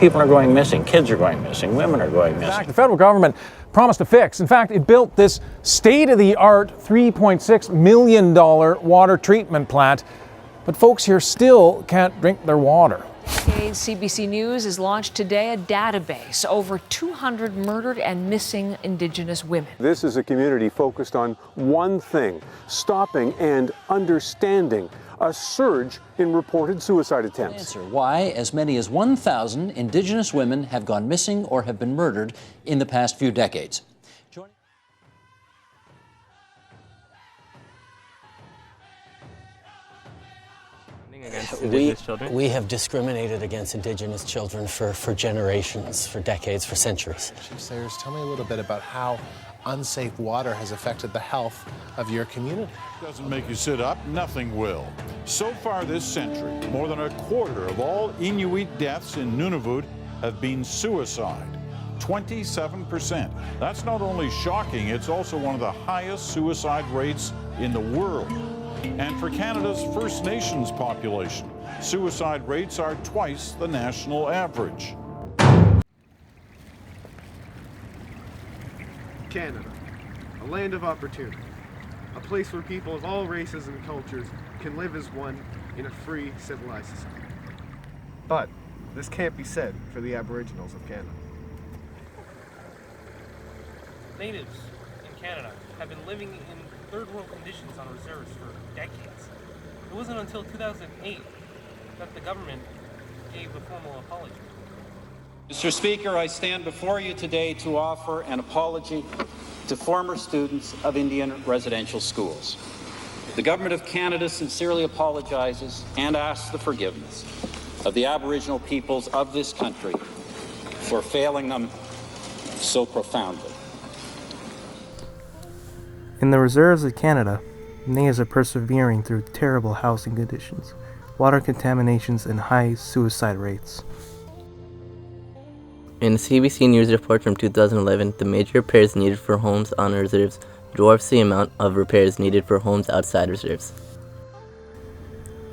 People are going missing. Kids are going missing. Women are going missing. In fact, the federal government promised to fix. In fact, it built this state-of-the-art $3.6 million water treatment plant. But folks here still can't drink their water. CBC News has launched today a database over 200 murdered and missing Indigenous women. This is a community focused on one thing: stopping and understanding a surge in reported suicide attempts. Answer why as many as 1,000 Indigenous women have gone missing or have been murdered in the past few decades. We have discriminated against Indigenous children for generations, for decades, for centuries. Chief Sayers, tell me a little bit about how unsafe water has affected the health of your community. Doesn't make you sit up, nothing will. So far this century, more than a quarter of all Inuit deaths in Nunavut have been suicide. 27%. That's not only shocking, it's also one of the highest suicide rates in the world. And for Canada's First Nations population, suicide rates are twice the national average. Canada, a land of opportunity, a place where people of all races and cultures can live as one in a free, civilized society. But this can't be said for the Aboriginals of Canada. Natives in Canada have been living in third world conditions on reserves for decades. It wasn't until 2008 that the government gave a formal apology. Mr. Speaker, I stand before you today to offer an apology to former students of Indian residential schools. The Government of Canada sincerely apologizes and asks the forgiveness of the Aboriginal peoples of this country for failing them so profoundly. In the reserves of Canada, natives are persevering through terrible housing conditions, water contaminations, and high suicide rates. In a CBC News report from 2011, the major repairs needed for homes on reserves dwarfs the amount of repairs needed for homes outside reserves.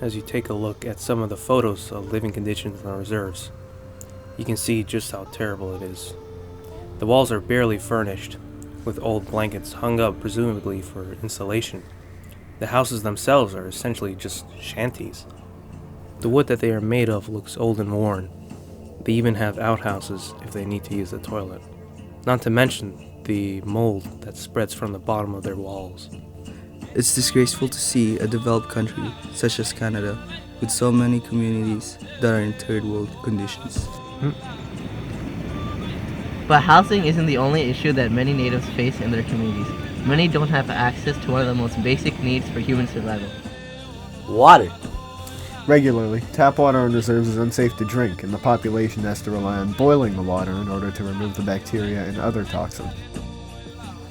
As you take a look at some of the photos of living conditions on reserves, you can see just how terrible it is. The walls are barely furnished, with old blankets hung up presumably for insulation. The houses themselves are essentially just shanties. The wood that they are made of looks old and worn. They even have outhouses if they need to use the toilet. Not to mention the mold that spreads from the bottom of their walls. It's disgraceful to see a developed country such as Canada with so many communities that are in third world conditions. But housing isn't the only issue that many natives face in their communities. Many don't have access to one of the most basic needs for human survival: water. Regularly, tap water on reserves is unsafe to drink, and the population has to rely on boiling the water in order to remove the bacteria and other toxins.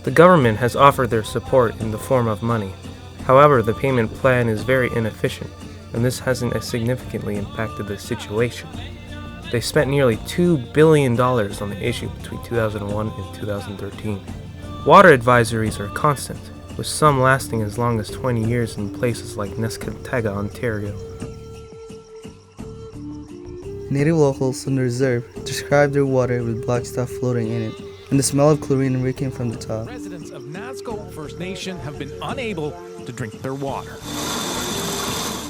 The government has offered their support in the form of money. However, the payment plan is very inefficient, and this hasn't significantly impacted the situation. They spent nearly $2 billion on the issue between 2001 and 2013. Water advisories are constant, with some lasting as long as 20 years in places like Neskantaga, Ontario. Native locals on the reserve describe their water with black stuff floating in it, and the smell of chlorine reeking from the top. Residents of Nazco First Nation have been unable to drink their water.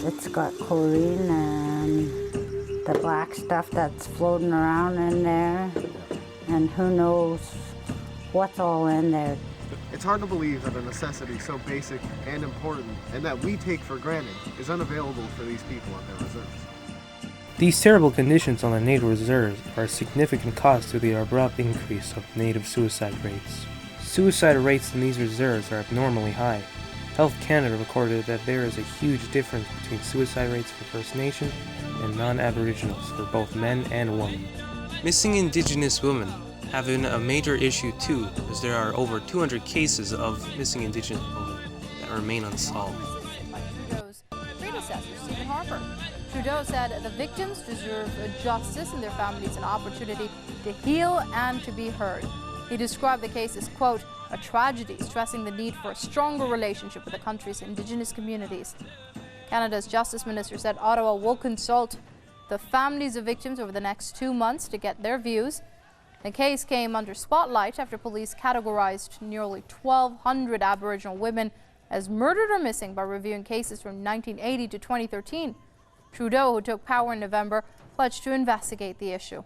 It's got chlorine and the black stuff that's floating around in there, and who knows what's all in there. It's hard to believe that a necessity so basic and important, and that we take for granted, is unavailable for these people on their reserves. These terrible conditions on the native reserves are a significant cause to the abrupt increase of native suicide rates. Suicide rates in these reserves are abnormally high. Health Canada recorded that there is a huge difference between suicide rates for First Nation and non-Aboriginals for both men and women. Missing Indigenous women have been a major issue too, as there are over 200 cases of missing Indigenous women that remain unsolved. Trudeau's predecessor, Stephen Harper. Trudeau said the victims deserve justice and their families an opportunity to heal and to be heard. He described the case as, quote, a tragedy, stressing the need for a stronger relationship with the country's Indigenous communities. Canada's Justice Minister said Ottawa will consult the families of victims over the next 2 months to get their views. The case came under spotlight after police categorized nearly 1,200 Aboriginal women as murdered or missing by reviewing cases from 1980 to 2013. Trudeau, who took power in November, pledged to investigate the issue.